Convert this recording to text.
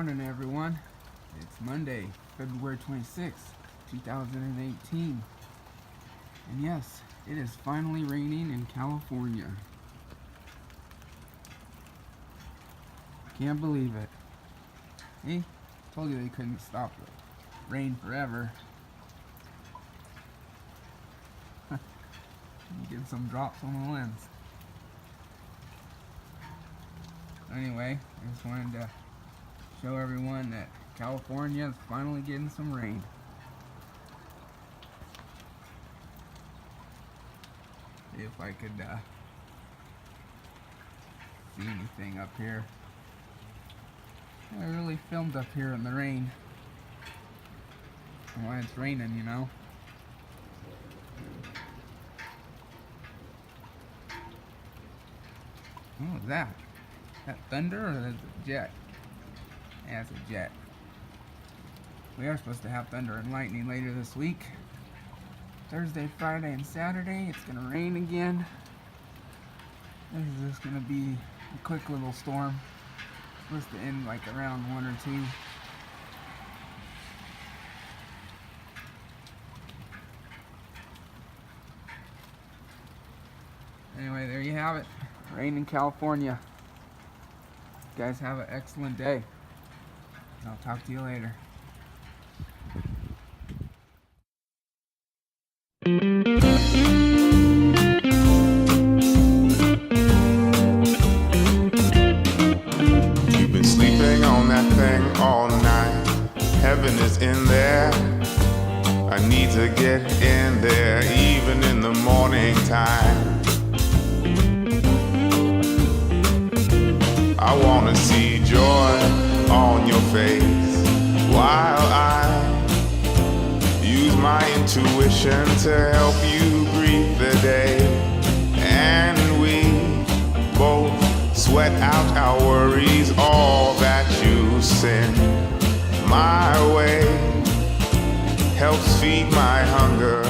morning, everyone. It's Monday, February 26th, 2018. And yes, it is finally raining in California. Can't believe it. Hey, told you they couldn't stop the rain forever. Get some drops on the lens. Anyway, I just wanted to show everyone that California is finally getting some rain. See if I could see anything up here. I really filmed up here in the rain. Why it's raining, you know. What was that? Is that thunder or is it a jet? Yeah, it's a jet. We are supposed to have thunder and lightning later this week. Thursday, Friday, and Saturday. It's gonna rain again. This is just gonna be a quick little storm. It's supposed to end like around 1 or 2. Anyway, there you have it. Rain in California. You guys have an excellent day. I'll talk to you later. You've been sleeping on that thing all night. Heaven is in there. I need to get in there, even in the morning time. I wanna see joy on your face while I use my intuition to help you greet the day. And we both sweat out our worries, all that you send my way helps feed my hunger.